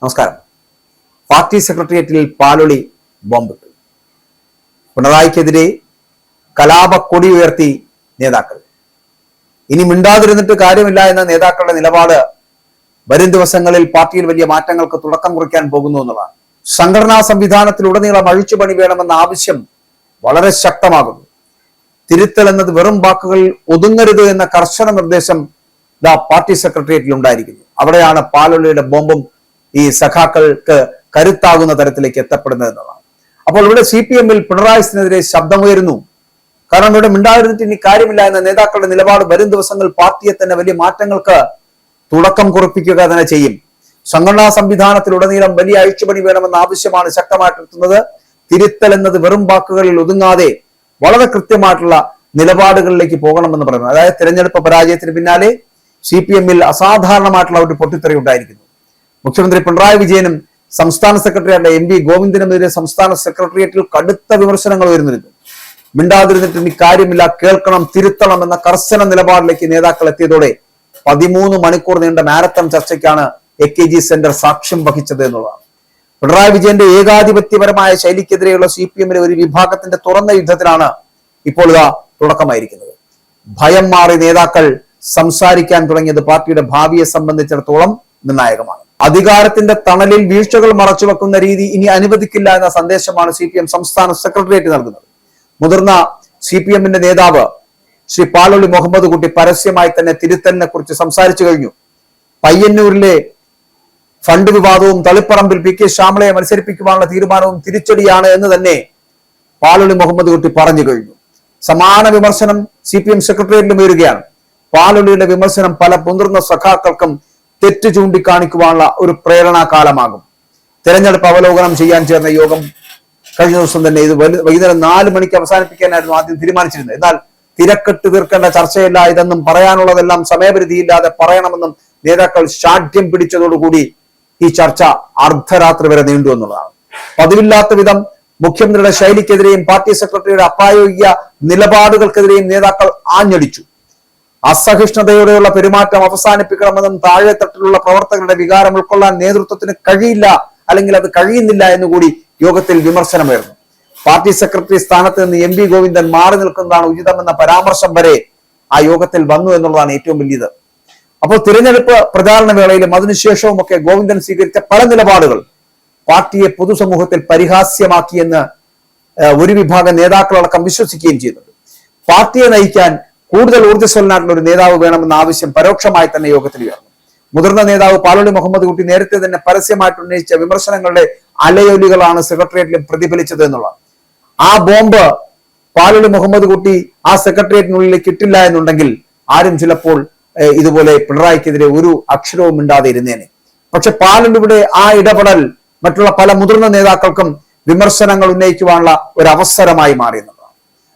നമസ്കാരം. പാർട്ടി സെക്രട്ടേറിയറ്റിൽ പാലൊളി ബോംബിട്ടു. പിണറായിക്കെതിരെ കലാപക്കൊടി ഉയർത്തി നേതാക്കൾ. ഇനി മിണ്ടാതിരുന്നിട്ട് കാര്യമില്ല എന്ന നേതാക്കളുടെ നിലപാട് വരും ദിവസങ്ങളിൽ പാർട്ടിയിൽ വലിയ മാറ്റങ്ങൾക്ക് തുടക്കം കുറിക്കാൻ പോകുന്നു എന്നുള്ളതാണ്. സംഘടനാ സംവിധാനത്തിലുടനീളം അഴിച്ചുപണി വേണമെന്ന ആവശ്യം വളരെ ശക്തമാകുന്നു. തിരുത്തൽ എന്നത് വെറും വാക്കുകളിൽ ഒതുങ്ങരുത് എന്ന കർശന നിർദ്ദേശം പാർട്ടി സെക്രട്ടേറിയറ്റിൽ ഉണ്ടായിരിക്കുന്നു. അവിടെയാണ് പാലൊളിയുടെ ബോംബും ഈ സഖാക്കൾക്ക് കരുത്താകുന്ന തരത്തിലേക്ക് എത്തപ്പെടുന്നത് എന്നതാണ്. അപ്പോൾ ഇവിടെ CPM-ൽ പിണറായിക്കെതിരെ ശബ്ദമുയരുന്നു. കാരണം ഇവിടെ മിണ്ടാതിരുന്നിട്ട് ഇനി കാര്യമില്ല എന്ന നേതാക്കളുടെ നിലപാട് വരും ദിവസങ്ങൾ പാർട്ടിയെ തന്നെ വലിയ മാറ്റങ്ങൾക്ക് തുടക്കം കുറിപ്പിക്കുക തന്നെ ചെയ്യും. സംഘടനാ സംവിധാനത്തിലുടനീളം വലിയ അഴിച്ചുപണി വേണമെന്ന ആവശ്യമാണ് ശക്തമായിട്ടെത്തുന്നത്. തിരുത്തൽ എന്നത് വെറും വാക്കുകളിൽ ഒതുങ്ങാതെ വളരെ കൃത്യമായിട്ടുള്ള നിലപാടുകളിലേക്ക് പോകണമെന്ന് പറയുന്നത്. അതായത് തിരഞ്ഞെടുപ്പ് പരാജയത്തിന് പിന്നാലെ CPM-ൽ അസാധാരണമായിട്ടുള്ള ഒരു പൊട്ടിത്തെറി ഉണ്ടായിരിക്കുന്നു. മുഖ്യമന്ത്രി പിണറായി വിജയനും സംസ്ഥാന സെക്രട്ടറിയായ MV ഗോവിന്ദനുമെതിരെ സംസ്ഥാന സെക്രട്ടേറിയറ്റിൽ കടുത്ത വിമർശനങ്ങൾ ഉയർന്നിരുന്നു. മിണ്ടാതിരുന്നിട്ട് ഇനി കാര്യമില്ല, കേൾക്കണം, തിരുത്തണം എന്ന കർശന നിലപാടിലേക്ക് നേതാക്കൾ എത്തിയതോടെ 13 മണിക്കൂർ നീണ്ട മാരത്തൺ ചർച്ചയ്ക്കാണ് AKG സെന്റർ സാക്ഷ്യം വഹിച്ചത് എന്നുള്ളതാണ്. പിണറായി വിജയന്റെ ഏകാധിപത്യപരമായ ശൈലിക്കെതിരെയുള്ള CPM-ലെ ഒരു വിഭാഗത്തിന്റെ തുറന്ന യുദ്ധത്തിനാണ് ഇപ്പോൾ തുടക്കമായിരിക്കുന്നത്. ഭയം മാറി നേതാക്കൾ സംസാരിക്കാൻ തുടങ്ങിയത് പാർട്ടിയുടെ ഭാവിയെ സംബന്ധിച്ചിടത്തോളം നിർണായകമാണ്. അധികാരത്തിന്റെ തണലിൽ വീഴ്ചകൾ മറച്ചുവെക്കുന്ന രീതി ഇനി അനുവദിക്കില്ല എന്ന സന്ദേശമാണ് CPM സംസ്ഥാന സെക്രട്ടേറിയറ്റ് നൽകുന്നത്. മുതിർന്ന CPM-ന്റെ നേതാവ് ശ്രീ പാലൊളി മുഹമ്മദ് കുട്ടി പരസ്യമായി തന്നെ തിരുത്തലിനെ കുറിച്ച് സംസാരിച്ചു കഴിഞ്ഞു. പയ്യന്നൂരിലെ ഫണ്ട് വിവാദവും തളിപ്പറമ്പിൽ PK ശ്യാമളയെ മത്സരിപ്പിക്കുവാനുള്ള തീരുമാനവും തിരിച്ചടിയാണ് എന്ന് തന്നെ പാലൊളി മുഹമ്മദ് കുട്ടി പറഞ്ഞു കഴിഞ്ഞു. സമാന വിമർശനം CPM സെക്രട്ടേറിയറ്റിലും ഉയരുകയാണ്. പാലൊളിയുടെ വിമർശനം പല മുതിർന്ന സഖാക്കൾക്കും തെറ്റ് ചൂണ്ടിക്കാണിക്കുവാനുള്ള ഒരു പ്രേരണാകാലമാകും. തെരഞ്ഞെടുപ്പ് അവലോകനം ചെയ്യാൻ ചേർന്ന യോഗം കഴിഞ്ഞ ദിവസം തന്നെ ഇത് വൈകുന്നേരം 4 മണിക്ക് അവസാനിപ്പിക്കാനായിരുന്നു ആദ്യം തീരുമാനിച്ചിരുന്നത്. എന്നാൽ തിരക്കെട്ട് തീർക്കേണ്ട ചർച്ചയല്ല ഇതെന്നും പറയാനുള്ളതെല്ലാം സമയപരിധിയില്ലാതെ പറയണമെന്നും നേതാക്കൾ ശാഠ്യം പിടിച്ചതോടുകൂടി ഈ ചർച്ച അർദ്ധരാത്രി വരെ നീണ്ടു എന്നുള്ളതാണ്. പതിവില്ലാത്ത വിധം മുഖ്യമന്ത്രിയുടെ ശൈലിക്കെതിരെയും പാർട്ടി സെക്രട്ടറിയുടെ അപ്രായോഗിക നിലപാടുകൾക്കെതിരെയും നേതാക്കൾ ആഞ്ഞടിച്ചു. അസഹിഷ്ണുതയോടെയുള്ള പെരുമാറ്റം അവസാനിപ്പിക്കണമെന്നും താഴെത്തട്ടിലുള്ള പ്രവർത്തകരുടെ വികാരം ഉൾക്കൊള്ളാൻ നേതൃത്വത്തിന് കഴിയില്ല, അല്ലെങ്കിൽ അത് കഴിയുന്നില്ല എന്നുകൂടി യോഗത്തിൽ വിമർശനമുയർന്നു. പാർട്ടി സെക്രട്ടറി സ്ഥാനത്ത് നിന്ന് MV ഗോവിന്ദൻ മാറി നിൽക്കുന്നതാണ് ഉചിതമെന്ന പരാമർശം വരെ ആ യോഗത്തിൽ വന്നു എന്നുള്ളതാണ് ഏറ്റവും വലിയത്. അപ്പോൾ തിരഞ്ഞെടുപ്പ് പ്രചാരണ വേളയിലും അതിനുശേഷവും ഒക്കെ ഗോവിന്ദൻ സ്വീകരിച്ച പല നിലപാടുകൾ പാർട്ടിയെ പൊതുസമൂഹത്തിൽ പരിഹാസ്യമാക്കിയെന്ന് ഒരു വിഭാഗം നേതാക്കളടക്കം വിശ്വസിക്കുകയും ചെയ്യുന്നുണ്ട്. പാർട്ടിയെ നയിക്കാൻ കൂടുതൽ ഊർജ്ജസ്വലനായിട്ടുള്ള ഒരു നേതാവ് വേണമെന്ന ആവശ്യം പരോക്ഷമായി തന്നെ യോഗത്തിൽ ഉയർന്നു. മുതിർന്ന നേതാവ് പാലൊളി മുഹമ്മദ് കുട്ടി നേരത്തെ തന്നെ പരസ്യമായിട്ട് ഉന്നയിച്ച വിമർശനങ്ങളുടെ അലയൊലികളാണ് സെക്രട്ടേറിയറ്റിലും പ്രതിഫലിച്ചത് എന്നുള്ളത്. ആ ബോംബ് പാലൊളി മുഹമ്മദ് കുട്ടി ആ സെക്രട്ടേറിയറ്റിനുള്ളിലേക്ക് ഇട്ടില്ല എന്നുണ്ടെങ്കിൽ ആരും ചിലപ്പോൾ ഇതുപോലെ പിണറായിക്കെതിരെ ഒരു അക്ഷരവും മിണ്ടാതെ ഇരുന്നേനെ. പക്ഷെ പാലൊളിയുടെ ആ ഇടപെടൽ മറ്റുള്ള പല മുതിർന്ന നേതാക്കൾക്കും വിമർശനങ്ങൾ ഉന്നയിക്കുവാനുള്ള ഒരു അവസരമായി മാറിയെന്നുള്ളതാണ്.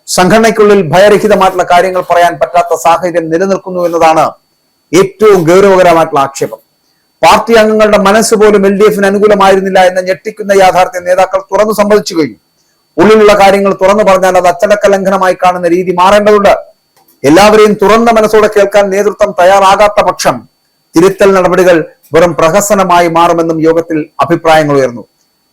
സംഘടനയ്ക്കുള്ളിൽ ഭയരഹിതമായിട്ടുള്ള കാര്യങ്ങൾ പറയാൻ പറ്റാത്ത സാഹചര്യം നിലനിൽക്കുന്നു എന്നതാണ് ഏറ്റവും ഗൗരവകരമായിട്ടുള്ള ആക്ഷേപം. പാർട്ടി അംഗങ്ങളുടെ മനസ്സ് പോലും LDF-ന് അനുകൂലമായിരുന്നില്ല എന്ന ഞെട്ടിക്കുന്ന യാഥാർത്ഥ്യം നേതാക്കൾ തുറന്നു സമ്മതിച്ചു കഴിഞ്ഞു. ഉള്ളിലുള്ള കാര്യങ്ങൾ തുറന്നു പറഞ്ഞാൽ അത് അച്ചടക്ക ലംഘനമായി കാണുന്ന രീതി മാറേണ്ടതുണ്ട്. എല്ലാവരെയും തുറന്ന മനസ്സോടെ കേൾക്കാൻ നേതൃത്വം തയ്യാറാകാത്ത പക്ഷം തിരുത്തൽ നടപടികൾ വെറും പ്രഹസനമായി മാറുമെന്നും യോഗത്തിൽ അഭിപ്രായങ്ങൾ ഉയർന്നു.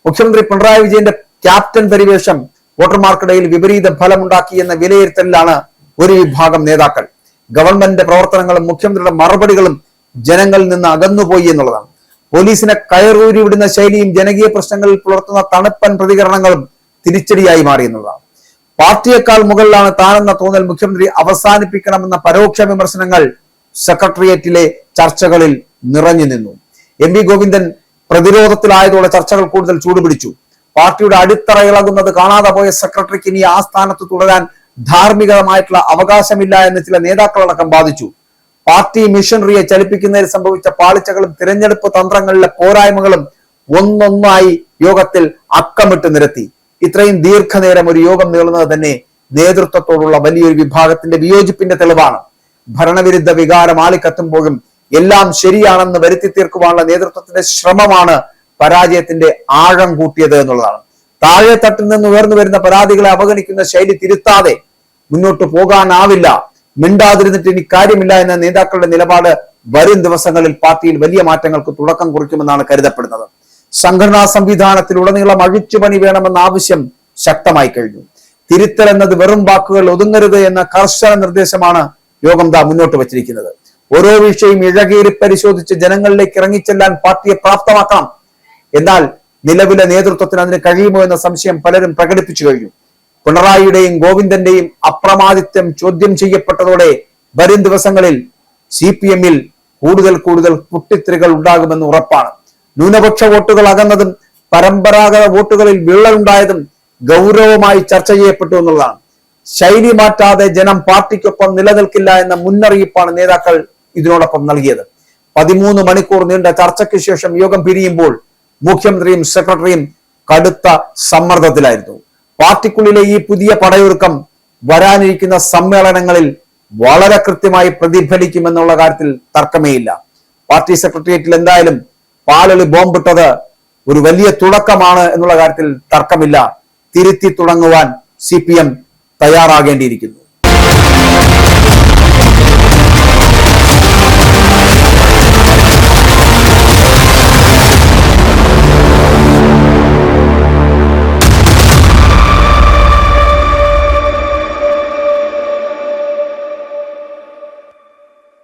മുഖ്യമന്ത്രി പിണറായി വിജയന്റെ ക്യാപ്റ്റൻ പരിവേഷം വോട്ടർമാർക്കിടയിൽ വിപരീത ഫലമുണ്ടാക്കി എന്ന വിലയിരുത്തലിലാണ് ഒരു വിഭാഗം നേതാക്കൾ. ഗവൺമെന്റിന്റെ പ്രവർത്തനങ്ങളും മുഖ്യമന്ത്രിയുടെ മറുപടികളും ജനങ്ങളിൽ നിന്ന് അകന്നുപോയി എന്നുള്ളതാണ്. പോലീസിനെ കയറൂരി വിടുന്ന ശൈലിയും ജനകീയ പ്രശ്നങ്ങളിൽ പുലർത്തുന്ന തണുപ്പൻ പ്രതികരണങ്ങളും തിരിച്ചടിയായി മാറി എന്നുള്ളതാണ്. പാർട്ടിയേക്കാൾ മുകളിലാണ് താനെന്ന തോന്നൽ മുഖ്യമന്ത്രി അവസാനിപ്പിക്കണമെന്ന പരോക്ഷ വിമർശനങ്ങൾ സെക്രട്ടേറിയറ്റിലെ ചർച്ചകളിൽ നിറഞ്ഞു നിന്നു. MV ഗോവിന്ദൻ പ്രതിരോധത്തിലായതോടെ ചർച്ചകൾ കൂടുതൽ ചൂടുപിടിച്ചു. പാർട്ടിയുടെ അടിത്തറ ഇളകുന്നത് കാണാതെ പോയ സെക്രട്ടറിക്ക് ഇനി ആ സ്ഥാനത്ത് തുടരാൻ ധാർമ്മികമായിട്ടുള്ള അവകാശമില്ല എന്ന് ചില നേതാക്കളടക്കം വാദിച്ചു. പാർട്ടി മിഷനറിയെ ചലിപ്പിക്കുന്നതിൽ സംഭവിച്ച പാളിച്ചകളും തിരഞ്ഞെടുപ്പ് തന്ത്രങ്ങളിലെ പോരായ്മകളും ഒന്നൊന്നായി യോഗത്തിൽ അക്കമിട്ട് നിരത്തി. ഇത്രയും ദീർഘനേരം ഒരു യോഗം നീളുന്നത് തന്നെ നേതൃത്വത്തോടുള്ള വലിയൊരു വിഭാഗത്തിന്റെ വിയോജിപ്പിന്റെ തെളിവാണ്. ഭരണവിരുദ്ധ വികാരം ആളിക്കത്തുമ്പോഴും എല്ലാം ശരിയാണെന്ന് വരുത്തി തീർക്കുവാനുള്ള നേതൃത്വത്തിന്റെ ശ്രമമാണ് പരാജയത്തിന്റെ ആഴം കൂട്ടിയത് എന്നുള്ളതാണ്. താഴെ തട്ടിൽ നിന്ന് ഉയർന്നു വരുന്ന പരാതികളെ അവഗണിക്കുന്ന ശൈലി തിരുത്താതെ മുന്നോട്ട് പോകാനാവില്ല. മിണ്ടാതിരുന്നിട്ട് ഇനി കാര്യമില്ല എന്ന നേതാക്കളുടെ നിലപാട് വരും ദിവസങ്ങളിൽ പാർട്ടിയിൽ വലിയ മാറ്റങ്ങൾക്ക് തുടക്കം കുറിക്കുമെന്നാണ് കരുതപ്പെടുന്നത്. സംഘടനാ സംവിധാനത്തിൽ ഉടനീളം അഴിച്ചുപണി വേണമെന്ന ആവശ്യം ശക്തമായി കഴിഞ്ഞു. തിരുത്തൽ എന്നത് വെറും വാക്കുകൾ ഒതുങ്ങരുത് എന്ന കർശന നിർദ്ദേശമാണ് യോഗം മുന്നോട്ട് വച്ചിരിക്കുന്നത്. ഓരോ വിഷയം ഇഴകീറി പരിശോധിച്ച് ജനങ്ങളിലേക്ക് ഇറങ്ങിച്ചെല്ലാൻ പാർട്ടിയെ പ്രാപ്തമാക്കണം. എന്നാൽ നിലവിലെ നേതൃത്വത്തിന് അതിന് കഴിയുമോ എന്ന സംശയം പലരും പ്രകടിപ്പിച്ചു കഴിഞ്ഞു. പിണറായിയുടെയും ഗോവിന്ദന്റെയും അപ്രമാദിത്വം ചോദ്യം ചെയ്യപ്പെട്ടതോടെ വരും ദിവസങ്ങളിൽ CPM-ൽ കൂടുതൽ പൊട്ടിത്തെറികൾ ഉണ്ടാകുമെന്ന് ഉറപ്പാണ്. ന്യൂനപക്ഷ വോട്ടുകൾ അകന്നതും പരമ്പരാഗത വോട്ടുകളിൽ വിള്ളലുണ്ടായതും ഗൗരവമായി ചർച്ച ചെയ്യപ്പെട്ടു എന്നുള്ളതാണ്. ശൈലി മാറ്റാതെ ജനം പാർട്ടിക്കൊപ്പം നിലനിൽക്കില്ല എന്ന മുന്നറിയിപ്പാണ് നേതാക്കൾ ഇതിനോടൊപ്പം നൽകിയത്. 13 മണിക്കൂർ നീണ്ട ചർച്ചയ്ക്ക് ശേഷം യോഗം പിരിയുമ്പോൾ മുഖ്യമന്ത്രിയും സെക്രട്ടറിയും കടുത്ത സമ്മർദ്ദത്തിലായിരുന്നു. പാർട്ടിക്കുള്ളിലെ ഈ പുതിയ പടയൊരുക്കം വരാനിരിക്കുന്ന സമ്മേളനങ്ങളിൽ വളരെ കൃത്യമായി പ്രതിഫലിക്കുമെന്നുള്ള കാര്യത്തിൽ തർക്കമേയില്ല. പാർട്ടി സെക്രട്ടേറിയറ്റിൽ എന്തായാലും പാലൊളി ബോംബിട്ടത് ഒരു വലിയ തുടക്കമാണ് എന്നുള്ള കാര്യത്തിൽ തർക്കമില്ല. തിരുത്തി തുടങ്ങുവാൻ CPM തയ്യാറാകേണ്ടിയിരിക്കുന്നു.